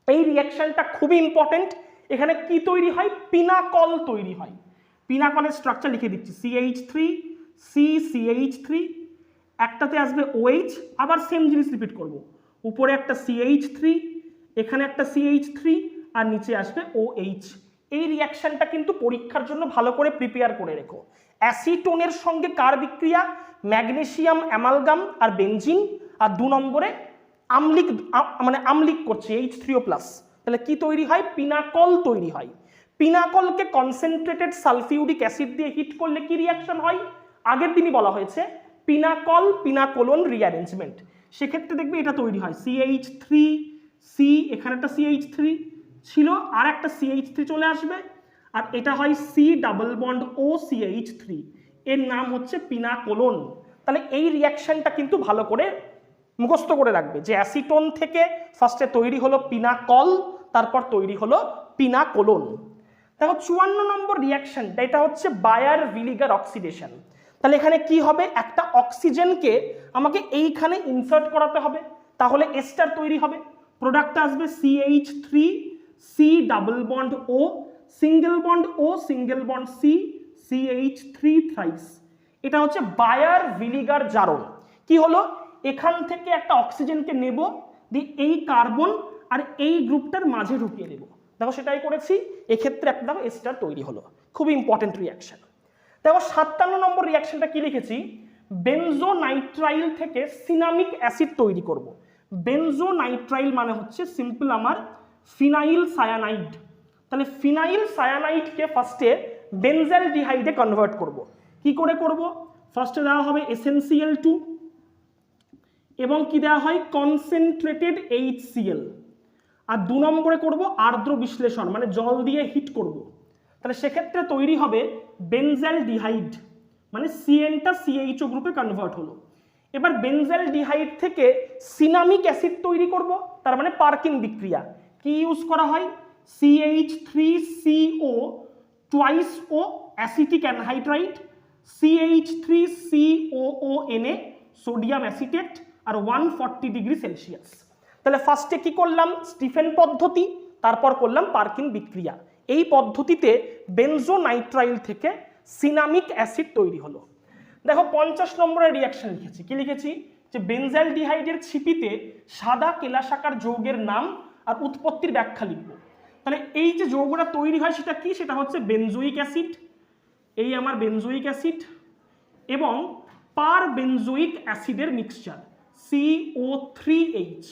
S1: এই রিয়াকশনটা খুবই ইম্পর্টেন্ট। এখানে কি তৈরি হয়, পিনাকল তৈরি হয়। পিনাকলের স্ট্রাকচার লিখে দিচ্ছি CH3 CCH3, একটাতে আসবে OH, আবার সেম জিনিস রিপিট করব, উপরে একটা CH3, এখানে একটা CH3 আর নিচে আসবে OH। এই রিয়াকশনটা কিন্তু পরীক্ষার জন্য ভালো করে প্রিপেয়ার করে রেখো। অ্যাসিটোনের সঙ্গে কার বিক্রিয়া, ম্যাগনেসিয়াম অ্যামালগাম আর বেনজিন, আর 2 নম্বরে আমলিক মানে আমলিক করছে H3O+। তাহলে কি তৈরি হয়, পিনাকল তৈরি হয়। পিনাকলকে কনসেন্ট্রেটেড সালফিউরিক অ্যাসিড দিয়ে হিট করলে কি রিয়াকশন হয়, আগের দিনই বলা হয়েছে পিনাকল পিনাকোলন রিঅ্যারেঞ্জমেন্ট। সেক্ষেত্রে দেখবে এটা তৈরি হয় CH3 C, এখানে একটা CH3 ছিল আর একটা CH3 চলে আসবে আর এটা হয় C double bond O CH3, এর নাম হচ্ছে পিনাকোলন। তাহলে এই রিয়াকশনটা কিন্তু ভালো করে মুখস্থ করে রাখবে যে অ্যাসিটোন থেকে ফার্স্টে তৈরি হলো পিনাকল, তারপর তৈরি হলো পিনাকোলন। দেখো 54 নম্বর রিয়াকশনটা, এটা হচ্ছে বায়ার ভিলিগার অক্সিডেশন। তাহলে এখানে কি হবে, একটা অক্সিজেনকে আমাকে এইখানে ইনসার্ট করাতে হবে, তাহলে এস্টার তৈরি হবে। প্রোডাক্টটা আসবে CH3 C double bond O single bond O single bond C CH3 thrice. এটা হচ্ছে বায়ার ভিলিগার জারণ। কি হলো, এখান থেকে একটা অক্সিজেনকে নেব, দিয়ে এই কার্বন আর এই গ্রুপটার মাঝে ঢুকিয়ে দেবো। দেখো সেটাই করেছি, এক্ষেত্রে একটা দেখো এস্টার তৈরি হলো, খুব ইম্পর্টেন্ট রিয়াকশন। দেখো 57 নম্বর রিয়াকশনটা কি লিখেছি, বেনজোনাইট্রাইল থেকে সিনামিক অ্যাসিড তৈরি করব। বেনজোনাইট্রাইল মানে হচ্ছে সিম্পল আমার ফিনাইল সায়ানাইড। তাহলে ফিনাইল সায়ানাইডকে ফার্স্টে বেনজালডিহাইডে কনভার্ট করব। কি করে করব, ফার্স্টে দেওয়া হবে SnCl2 এবং কি দেওয়া হয় কনসেন্ট্রেটেড HCl, আর 2 নম্বরে করব আর্দ্র বিশ্লেষণ মানে জল দিয়ে হিট করব। তাহলে সেক্ষেত্রে তৈরি হবে বেনজালডিহাইড মানে CN টা CHO গ্রুপে কনভার্ট হলো। এবার বেনজালডিহাইড থেকে সিনামিক অ্যাসিড তৈরি করব, তার মানে পার্কিন বিক্রিয়া। কি ইউজ করা হয়, CH3CO twice O acetic anhydride, CH3COONA sodium acetate আর 140 ডিগ্রি সেলসিয়াস। তাহলে ফার্স্টে কি করলাম স্টিফেন পদ্ধতি, তারপর করলাম পার্কিন বিক্রিয়া। এই পদ্ধতিতে বেনজোনাইট্রাইল থেকে সিনামিক অ্যাসিড তৈরি হলো। দেখো 50 নম্বরের রিয়াকশন লিখেছি, কি লিখেছি যে বেনজালডিহাইডের ছিপিতে সাদা কেলাসাকার যৌগের নাম আর উৎপত্তির ব্যাখ্যা লিখব। তাহলে এই যে যৌগটা তৈরি হয় সেটা কি, সেটা হচ্ছে বেনজোইক অ্যাসিড, এই আমার বেনজোইক অ্যাসিড এবং পার বেনজোইক অ্যাসিডের মিক্সচার CO3H।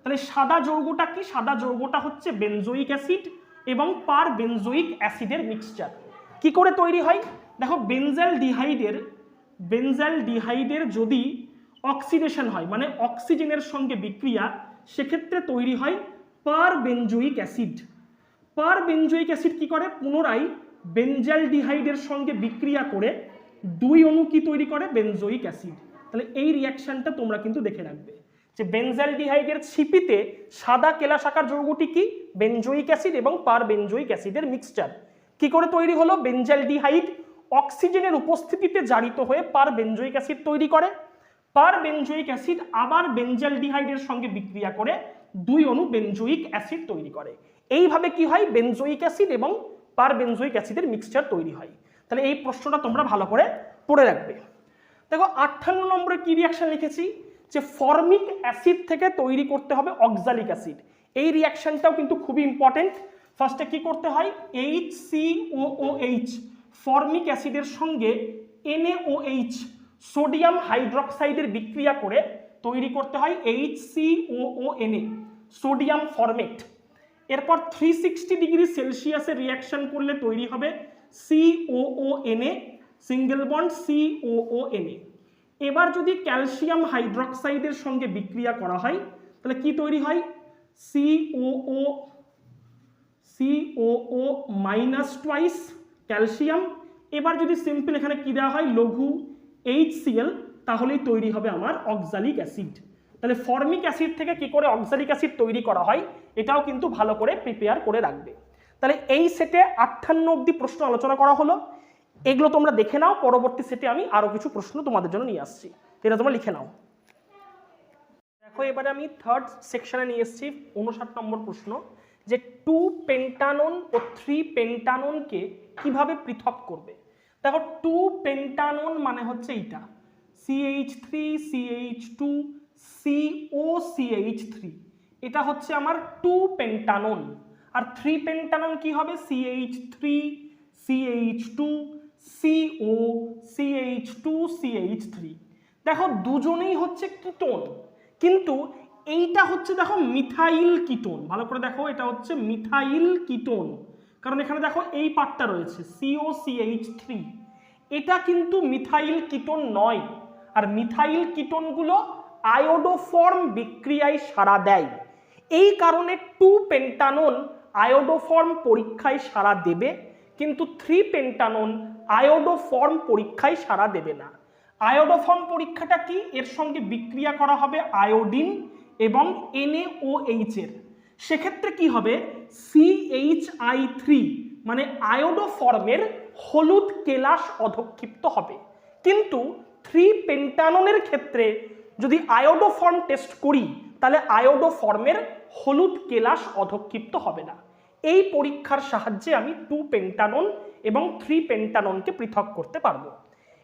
S1: তাহলে সাদা যৌগটা কি, সাদা যৌগটা হচ্ছে বেনজোইক অ্যাসিড এবং পার বেনজোইক অ্যাসিডের মিক্সচার। কি করে তৈরি হয়, দেখো বেনজালডিহাইডের যদি অক্সিডেশন হয় মানে অক্সিজেনের সঙ্গে বিক্রিয়া, সেক্ষেত্রে তৈরি হয় পার বেনজোইক অ্যাসিড। পার বেনজোইক অ্যাসিড কি করে, পুনরায় বেনজালডিহাইডের সঙ্গে বিক্রিয়া করে 2 অণু কি তৈরি করে, বেনজোইক অ্যাসিড। তাহলে এই রিয়াকশনটা তোমরা কিন্তু দেখে রাখবে যে বেনজালডিহাইডের ছিপিতে সাদা কেলাসাকার যৌগটি কি, বেনজোইক অ্যাসিড এবং পার বেনজোইক অ্যাসিডের মিক্সচার। কি করে তৈরি হলো, বেনজালডিহাইড অক্সিজেনের উপস্থিতিতে জারিত হয়ে পার বেনজোইক অ্যাসিড তৈরি করে, পার বেনজোইক অ্যাসিড আবার বেনজালডিহাইডের সঙ্গে বিক্রিয়া করে 2 অণু বেনজোইক অ্যাসিড তৈরি করে। এইভাবে কি হয়, বেনজোইক অ্যাসিড এবং পারবেনজোইক অ্যাসিডের মিক্সচার তৈরি হয়। তাহলে এই প্রশ্নটা তোমরা ভালো করে পড়ে রাখবে। দেখো 58 নম্বরে কি রিয়াকশন লিখেছি, যে ফর্মিক অ্যাসিড থেকে তৈরি করতে হবে অক্সালিক অ্যাসিড। এই রিয়াকশনটাও কিন্তু খুবই ইম্পর্টেন্ট। ফার্স্টে কি করতে হয়, HCOOH ফর্মিক অ্যাসিডের সঙ্গে NaOH সোডিয়াম হাইড্রক্সাইডের বিক্রিয়া করে তৈরি করতে হয় HCOONA সোডিয়াম ফরমেট। এরপর 360 ডিগ্রি সেলসিয়াসে রিয়াকশন করলে তৈরি হবে COONA সিঙ্গেল বন্ড COONA। এবার যদি ক্যালসিয়াম হাইড্রক্সাইডের সঙ্গে বিক্রিয়া করা হয় তাহলে কি তৈরি হয়, COO মাইনাস টুয়াইস ক্যালসিয়াম। এবার যদি সিম্পল এখানে কি দেওয়া হয়, লঘু HCl, তাহলেই তৈরি হবে আমার অক্সালিক অ্যাসিড। তাহলে ফর্মিক অ্যাসিড থেকে কি করে অক্সালিক অ্যাসিড তৈরি করা হয় এটাও কিন্তু ভালো করে প্রিপেয়ার করে রাখবে। তাহলে এই সেটে 58 অবধি প্রশ্ন আলোচনা করা হলো, এগুলো তোমরা দেখে নাও। পরবর্তী সেটে আমি আরো কিছু প্রশ্ন তোমাদের জন্য নিয়ে আসছি, এটা তোমরা লিখে নাও। দেখো এবারে আমি থার্ড সেকশনে নিয়ে এসেছি 59 নম্বর প্রশ্ন, যে 2 পেন্টানন ও 3 পেন্টাননকে কিভাবে পৃথক করবে। দেখো 2 পেন্টানন মানে হচ্ছে এইটা CH3 CH2 COCH3, এটা হচ্ছে আমার 2 পেন্টানন। আর 3 পেন্টানন কি হবে, CH3 CH2 CO CH2 CH3। দেখো দুজনেই হচ্ছে কিটোন, কিন্তু এইটা হচ্ছে দেখো মিথাইল কিটোন। ভালো করে দেখো, এটা হচ্ছে মিথাইল কিটোন, কারণ এখানে দেখো এই পার্টটা রয়েছে COCH3, এটা কিন্তু মিথাইল কিটোন নয়। আর মিথাইল কিটোনগুলো আয়োডোফর্ম বিক্রিয়ায় সাড়া দেয়, এই কারণে 2 পেন্টানন আয়োডোফর্ম পরীক্ষায় সাড়া দেবে, কিন্তু 3 পেন্টানন আয়োডোফর্ম পরীক্ষায় সাড়া দেবে না। আয়োডোফর্ম পরীক্ষাটা কি, এর সঙ্গে বিক্রিয়া করা হবে আয়োডিন এবং NaOH এর, সেক্ষেত্রে কি হবে CHI3 মানে আয়োডোফর্মের হলুদ কেলাস অধক্ষিপ্ত হবে। কিন্তু 3 পেন্টাননের ক্ষেত্রে যদি আয়োডোফর্ম টেস্ট করি তাহলে আয়োডোফর্মের হলুদ কেলাস অধক্ষিপ্ত হবে না। এই পরীক্ষার সাহায্যে আমি 2 পেন্টানন এবং 3 পেন্টাননকে পৃথক করতে পারবো।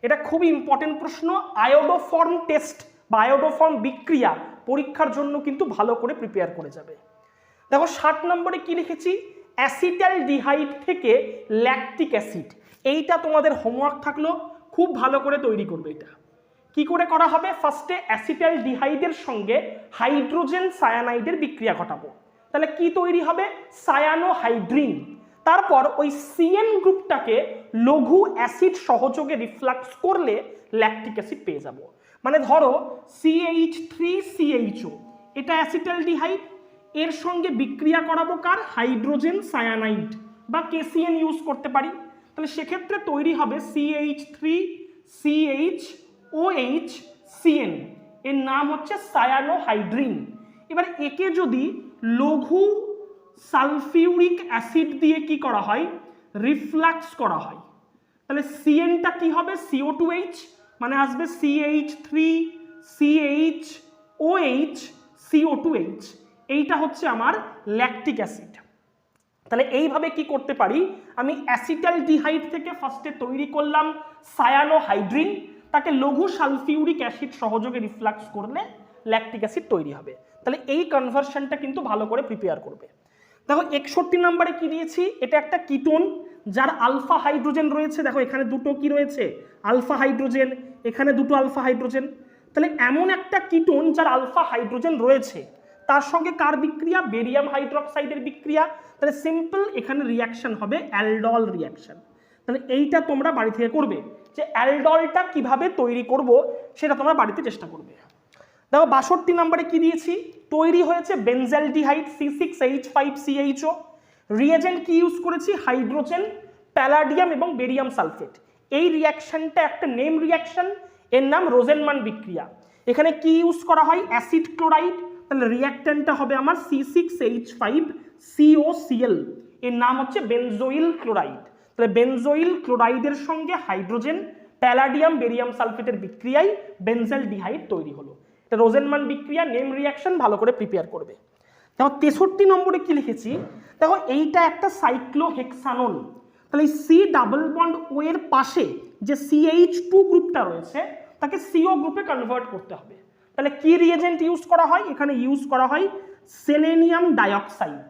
S1: এটা খুবই ইম্পর্টেন্ট প্রশ্ন। আয়োডোফর্ম টেস্ট বা আয়োডোফর্ম বিক্রিয়া পরীক্ষার জন্য কিন্তু ভালো করে প্রিপেয়ার করে যাবে। দেখো 60 নম্বরে কি লিখেছি, অ্যাসিটালডিহাইড থেকে ল্যাকটিক অ্যাসিড। এইটা তোমাদের হোমওয়ার্ক থাকলো, খুব ভালো করে তৈরি করবে। এটা কি করে করা হবে, ফার্স্টে অ্যাসিটালডিহাইডের সঙ্গে হাইড্রোজেন সায়ানাইডের বিক্রিয়া ঘটাবো, তাহলে কি তৈরি হবে, সায়ানোহাইড্রিন। তারপর ওই CN গ্রুপটাকে লঘু অ্যাসিড সহযোগে রিফ্লাক্স করলে ল্যাকটিক অ্যাসিড পেয়ে যাব। মানে ধরো CH3CHO এটা অ্যাসিটালডিহাইড, এর সঙ্গে বিক্রিয়া করাবো কার, হাইড্রোজেন সায়ানাইড বা KCN ইউজ করতে পারি। তাহলে সেক্ষেত্রে তৈরি হবে CH3CHOHCN, এর নাম হচ্ছে সায়ানোহাইড্রিন। এবার একে যদি লঘু সালফিউরিক অ্যাসিড দিয়ে কি করা হয়, রিফ্লাক্স করা হয়, তাহলে CNটা কি হবে, CO2H মানে আসবে CH3CHOH CO2H, এইটা হচ্ছে আমার ল্যাকটিক অ্যাসিড। তাহলে এইভাবে কি করতে পারি, আমি অ্যাসিটালডিহাইড থেকে ফার্স্টে তৈরি করলাম সায়ানোহাইড্রিন, তাকে লঘু সালফিউরিক অ্যাসিড সহযোগে রিফ্লাক্স করলে ল্যাকটিক অ্যাসিড তৈরি হবে। তাহলে এই কনভার্সনটা কিন্তু ভালো করে প্রিপেয়ার করবে। দেখো 61 নম্বরে কি দিয়েছি, এটা একটা কিটোন যার আলফা হাইড্রোজেন রয়েছে। দেখো এখানে দুটো কি রয়েছে, আলফা হাইড্রোজেন, এখানে দুটো আলফা হাইড্রোজেন। তাহলে এমন একটা কিটোন যার আলফা হাইড্রোজেন রয়েছে, তার সঙ্গে কার বিক্রিয়া, বেরিয়াম হাইড্রোক্সাইডের বিক্রিয়া। তাহলে সিম্পল এখানে রিয়াকশন হবে অ্যালডল রিয়াকশন। তাহলে এইটা তোমরা বাড়ি থেকে করবে, যে অ্যালডলটা কিভাবে তৈরি করব সেটা তোমরা বাড়িতে চেষ্টা করবে। দেখো 62 নম্বরে কি দিয়েছি, তৈরি হয়েছে বেনজালডিহাইড C6H5CHO, রিয়েজেন্ট কি ইউজ করেছি, হাইড্রোজেন, প্যালাডিয়াম এবং বেরিয়াম সালফেট। এই রিয়াকশনটা একটা নেম রিয়াকশন, এর নাম রোজেনমান বিক্রিয়া। এখানে কি ইউজ করা হয়, অ্যাসিড ক্লোরাইড, তাহলে রিয়াক্ট্যান্টটা হবে আমার C6H5COCl, এর নাম হচ্ছে বেনজোইল ক্লোরাইড। তাহলে বেনজোইল ক্লোরাইডের সঙ্গে হাইড্রোজেন, প্যালাডিয়াম, বেরিয়াম সালফেটের বিক্রিয়ায় বেনজালডিহাইড তৈরি হলো। এটা রোজেনমান বিক্রিয়া, নেম রিয়াকশন, ভালো করে প্রিপেয়ার করবে। দেখো 63 নম্বরে কি লিখেছি, দেখো এইটা একটা সাইক্লোহেক্সানন, তাহলে সি ডাবল বন্ড ও এর পাশে যে CH2 গ্রুপটা রয়েছে তাকে CO গ্রুপে কনভার্ট করতে হবে। তাহলে কি রিয়েজেন্ট ইউজ করা হয়, এখানে ইউজ করা হয় সেলেনিয়াম ডাইঅক্সাইড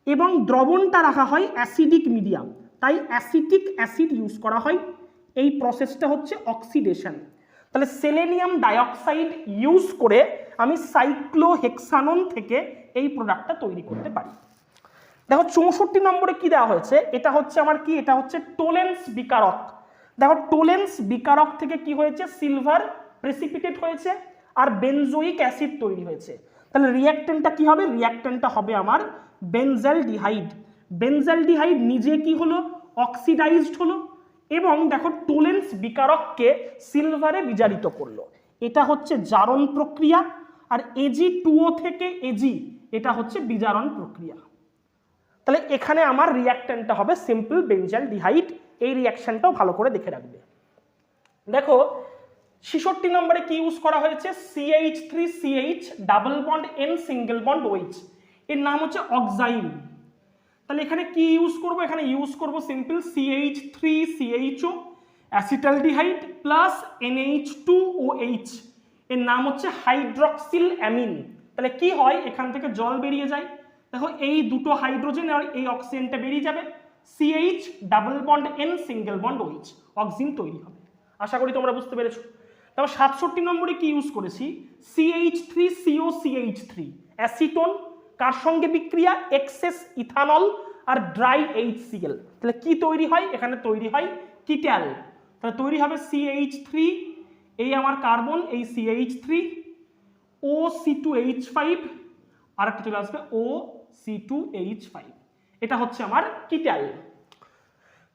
S1: এবং দ্রবণটা রাখা হয় অ্যাসিডিক মিডিয়াম, তাই অ্যাসিটিক অ্যাসিড ইউজ করা হয়। এই প্রসেসটা হচ্ছে অক্সিডেশন। তাহলে সেলেনিয়াম ডাইঅক্সাইড ইউজ করে আমি সাইক্লোহেক্সানন থেকে এই প্রোডাক্টটা তৈরি করতে পারি। দেখো 64 নম্বরে কি দেওয়া হয়েছে, এটা হচ্ছে আমার কি, এটা হচ্ছে টোলেন্স বিকারক। দেখো টোলেন্স বিকারক থেকে কি হয়েছে, সিলভার প্রেসিপিটেট হয়েছে আর বেনজোইক অ্যাসিড তৈরি হয়েছে। তাহলে রিঅ্যাক্টেন্টটা কি হবে, রিঅ্যাক্টেন্টটা হবে আমার বেনজালডিহাইড। বেনজালডিহাইড নিজে কি হলো, অক্সিডাইজড হলো এবং দেখো টোলেন্স বিকারককে সিলভারে বিজারিত করলো। এটা হচ্ছে জারণ প্রক্রিয়া। আর Ag2O থেকে Ag এটা হচ্ছে বিজারণ প্রক্রিয়া। তাহলে এখানে আমার রিঅ্যাক্টেন্টটা হবে সিম্পল বেনজালডিহাইড। এই রিঅ্যাকশনটাও ভালো করে দেখে রাখবে। দেখো 66 নম্বরে কি ইউজ করা হয়েছে, CH3CH double bond N single bond OH, এর নাম হচ্ছে অক্সাইন। তাহলে এখানে কি ইউজ করব, এখানে ইউজ করব simple CH3CHO acetaldehyde plus NH2OH, এর নাম হচ্ছে হাইড্রক্সিল অ্যামিন। তাহলে কি হয়, এখান থেকে জল বেরিয়ে যায়, দেখো এই দুটো হাইড্রোজেন আর এই অক্সিজেনটা বেরিয়ে যাবে, CH double bond N single bond OH, auxin তৈরি হবে। আশা করি তোমরা বুঝতে পেরেছো। তারপর 67 নম্বরে কি ইউজ করেছি, CH3COCH3 অ্যাসিটোন, কার সঙ্গে বিক্রিয়া, এক্সেস ইথানল আর ড্রাই HCl। তাহলে কি তৈরি হয়, এখানে তৈরি হয় কিটাল। তাহলে তৈরি হবে CH3, এই আমার কার্বন, এই CH3 OC2H5 আর একটা চলে আসবে OC2H5, এটা হচ্ছে আমার কিটাল।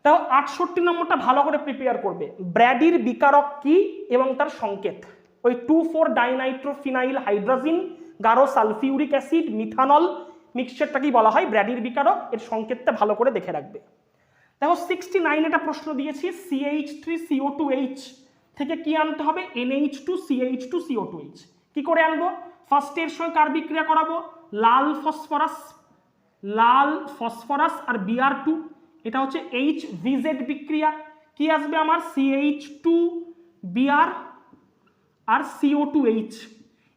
S1: তাও 68 নম্বরটা ভালো করে প্রিপেয়ার করবে, ব্র্যাডির বিকারক কি এবং তার সংকেত। ওই 2,4-ডাইনাইট্রোফিনাইল হাইড্রোজিন গাঢ় সালফিউরিক অ্যাসিড মিথানল মিক্সচারটাকেই বলা হয় ব্র্যাডির বিকারক, এর সংকেতটা ভালো করে দেখে রাখবে। দেখো 69 এটা প্রশ্ন দিয়েছি, CH3CO2H থেকে কি আনতে হবে, NH2CH2CO2H। কি করে আনবো, ফার্স্ট এর সঙ্গে কার বিক্রিয়া করাবো, লাল ফসফরাস আর Br2, এটা হচ্ছে HVZ বিক্রিয়া। কি আসবে আমার, CH2Br আর CO2H,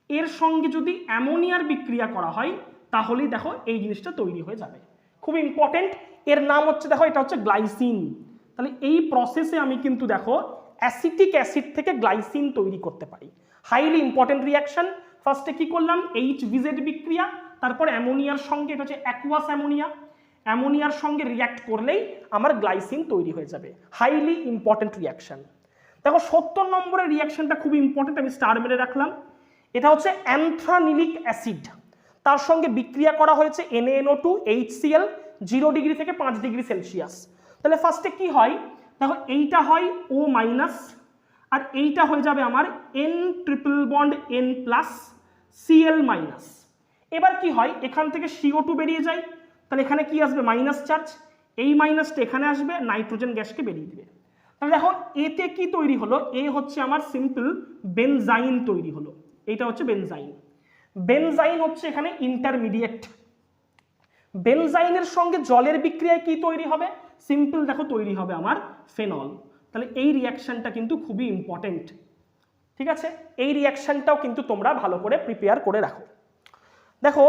S1: এর সঙ্গে যদি অ্যামোনিয়ার বিক্রিয়া করা হয় তাহলেই দেখো এই জিনিসটা তৈরি হয়ে যাবে। খুব ইম্পর্টেন্ট, এর নাম হচ্ছে দেখো এটা হচ্ছে গ্লাইসিন। তাহলে এই প্রসেসে আমি কিন্তু দেখো অ্যাসিটিক অ্যাসিড থেকে গ্লাইসিন তৈরি করতে পারি। Highly important reaction. ফার্স্টে কি করলাম, HVZ বিক্রিয়া, তারপর অ্যামোনিয়ার সঙ্গে, এটা হচ্ছে অ্যাকুয়াস অ্যামোনিয়া, অ্যামোনিয়ার সঙ্গে রিয়াক্ট করলেই আমার গ্লাইসিন তৈরি হয়ে যাবে। Highly important reaction. দেখো 70 নম্বরের রিয়াকশনটা খুব ইম্পর্টেন্ট, আমি স্টার মেরে রাখলাম। এটা হচ্ছে অ্যান্থ্রানিলিক অ্যাসিড, তার সঙ্গে বিক্রিয়া করা হয়েছে NaNO2 HCl 0 ডিগ্রি থেকে 5 ডিগ্রি সেলসিয়াস। তাহলে ফার্স্টে কি হয়, দেখো এইটা হয় O মাইনাস আর এইটা হয়ে যাবে আমার N triple bond N plus Cl minus. এবার কি হয়, এখান থেকে CO2 বেরিয়ে যায়, তাহলে এখানে কি আসবে, মাইনাস চার্জ, এই মাইনাসটা এখানে আসবে, নাইট্রোজেন গ্যাসকে বেরিয়ে দিবে। তাহলে দেখো এতে কি তৈরি হলো, এ হচ্ছে আমার সিম্পল বেনজাইন তৈরি হলো, এইটা হচ্ছে বেনজাইন। বেনজাইন হচ্ছে এখানে ইন্টারমিডিয়েট। বেনজাইনের সঙ্গে জলের বিক্রিয়ায় কি তৈরি হবে, সিম্পল দেখো তৈরি হবে আমার ফেনল। তাহলে এই রিয়াকশনটা কিন্তু খুবই ইম্পর্টেন্ট, ঠিক আছে। এই রিয়াকশনটাও কিন্তু তোমরা ভালো করে প্রিপেয়ার করে রাখো। দেখো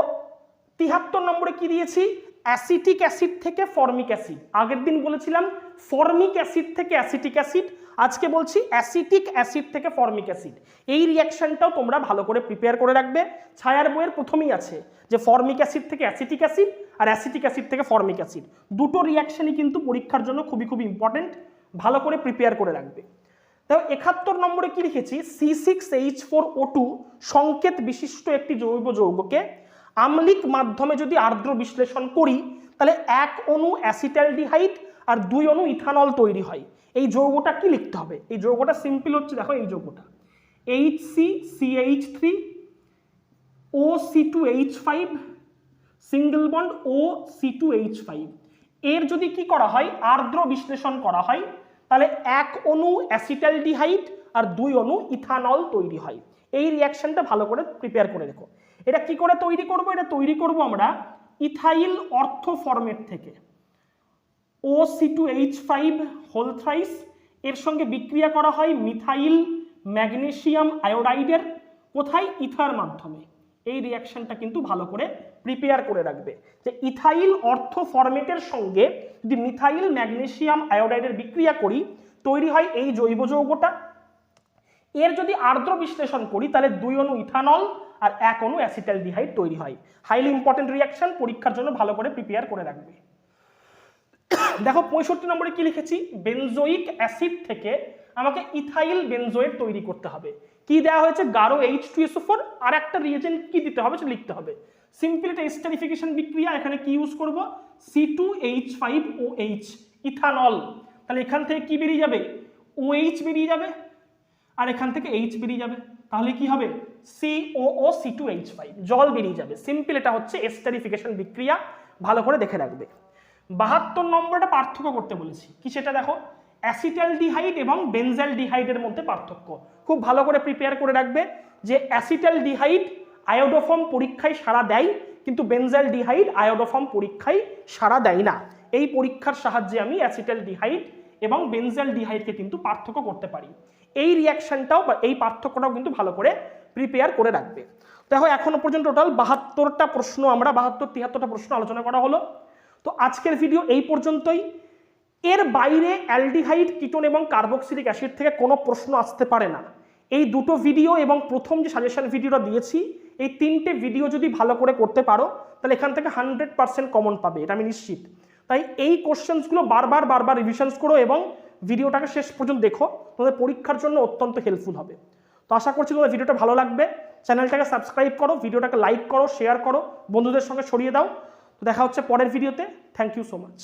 S1: 73 নম্বরে কি দিয়েছি, অ্যাসিটিক অ্যাসিড থেকে ফর্মিক অ্যাসিড। আগের দিন বলেছিলাম ফর্মিক অ্যাসিড থেকে অ্যাসিটিক অ্যাসিড, আজকে বলছি অ্যাসিটিক অ্যাসিড থেকে ফর্মিক অ্যাসিড। এই রিয়াকশনটাও তোমরা ভালো করে প্রিপেয়ার করে রাখবে। ছায়ার বইয়ের প্রথমেই আছে যে ফর্মিক অ্যাসিড থেকে অ্যাসিটিক অ্যাসিড আর অ্যাসিটিক অ্যাসিড থেকে ফর্মিক অ্যাসিড, দুটো রিয়াকশনই কিন্তু পরীক্ষার জন্য খুবই খুবই ইম্পর্টেন্ট, ভালো করে প্রিপেয়ার করে রাখবে। দেখো 71 নম্বরে কি লিখেছি, C6H4O2 সংকেত বিশিষ্ট একটি জৈব যৌগকে আম্লিক মাধ্যমে যদি আর্দ্র বিশ্লেষণ করি তাহলে 1 অণু অ্যাসিটালডিহাইড আর 2 অণু ইথানল তৈরি হয়। এই যৌগটা কি লিখতে হবে, এই যৌগটা সিম্পল হচ্ছে দেখো এই যৌগটা HCCH3 OC2H5 single bond OC2H5, এর যদি কি করা হয়, আর্দ্র বিশ্লেষণ করা হয় তাহলে 1 অণু অ্যাসিটালডিহাইড আর 2 অণু ইথানল তৈরি হয়। এই রিয়াকশনটা ভালো করে প্রিপেয়ার করে রেখো। এটা কি করে তৈরি করব? এটা তৈরি করব আমরা ইথাইল অর্থো ফরমেট থেকে। O(C2H5) হোল থ্রাইস, এর সঙ্গে বিক্রিয়া করা হয় মিথাইল ম্যাগনেসিয়াম আয়োডাইডের, কোথায়? ইথার মাধ্যমে। এই রিয়াকশনটা কিন্তু ভালো করে প্রিপেয়ার করে রাখবে যে ইথাইল অর্থো ফরমেটের সঙ্গে যদি মিথাইল ম্যাগনেসিয়াম আয়োডাইডের বিক্রিয়া করি তৈরি হয় এই জৈব যৌগটা। এর যদি আর্দ্র বিশ্লেষণ করি তাহলে 2 অণু ইথানল আর 1 অণু অ্যাসিটালডিহাইড তৈরি হয়। হাইলি ইম্পর্টেন্ট রিয়াকশন, পরীক্ষার জন্য ভালো করে প্রিপেয়ার করে রাখবে। দেখো 65 নম্বরে কি লিখেছি, বেনজোইক অ্যাসিড থেকে আমাকে ইথাইল বেনজোয়েট তৈরি করতে হবে। কি দেওয়া হয়েছে? গাঢ় H2SO4 আর একটা রিয়েজেন্ট কি দিতে হবে সেটা লিখতে হবে। সিম্পল এটা এস্টারিফিকেশন বিক্রিয়া, এখানে কি ইউজ করব? C2H5OH ethanol. তাহলে এখান থেকে কি বেরিয়ে যাবে? OH বেরিয়ে যাবে আর এখান থেকে H বেরিয়ে যাবে, তাহলে কি হবে? COO(C2H5) জল বেরিয়ে যাবে। সিম্পল এটা হচ্ছে এস্টারিফিকেশন বিক্রিয়া, ভালো করে দেখে রাখবে। 72 নম্বরটা পার্থক্য করতে বলেছি, কি সেটা দেখো, অ্যাসিটালডিহাইড এবং বেনজালডিহাইডের মধ্যে পার্থক্য খুব ভালো করে প্রিপেয়ার করে রাখবে যে অ্যাসিটালডিহাইড আয়োডোফর্ম পরীক্ষায় সাড়া দেয় কিন্তু বেনজালডিহাইড আয়োডোফর্ম পরীক্ষায় সাড়া দেয় না। এই পরীক্ষার সাহায্যে আমি অ্যাসিটালডিহাইড এবং বেনজালডিহাইডকে কিন্তু পার্থক্য করতে পারি। এই রিয়াকশনটাও বা এই পার্থক্যটাও কিন্তু ভালো করে প্রিপেয়ার করে রাখবে। দেখো এখনো পর্যন্ত টোটাল 72টা প্রশ্ন, আমরা 72-73টা প্রশ্ন আলোচনা করা হলো। তো আজকের ভিডিও এই পর্যন্তই। এর বাইরে অ্যালডিহাইড, কিটোন এবং কার্বক্সিলিক অ্যাসিড থেকে কোনো প্রশ্ন আসতে পারে না। এই দুটো ভিডিও এবং প্রথম যে সাজেশন ভিডিওটা দিয়েছি, এই 3টে ভিডিও যদি ভালো করে করতে পারো তাহলে এখান থেকে 100% কমন পাবে, এটা আমি নিশ্চিত। তাই এই কোশ্চেন্সগুলো বারবার রিভিশনস করো এবং ভিডিওটাকে শেষ পর্যন্ত দেখো, তোমাদের পরীক্ষার জন্য অত্যন্ত হেল্পফুল হবে। তো আশা করছি তোমাদের ভিডিওটা ভালো লাগবে। চ্যানেলটাকে সাবস্ক্রাইব করো, ভিডিওটাকে লাইক করো, শেয়ার করো, বন্ধুদের সঙ্গে ছড়িয়ে দাও। তো দেখা হচ্ছে পরের ভিডিওতে। Thank you so much.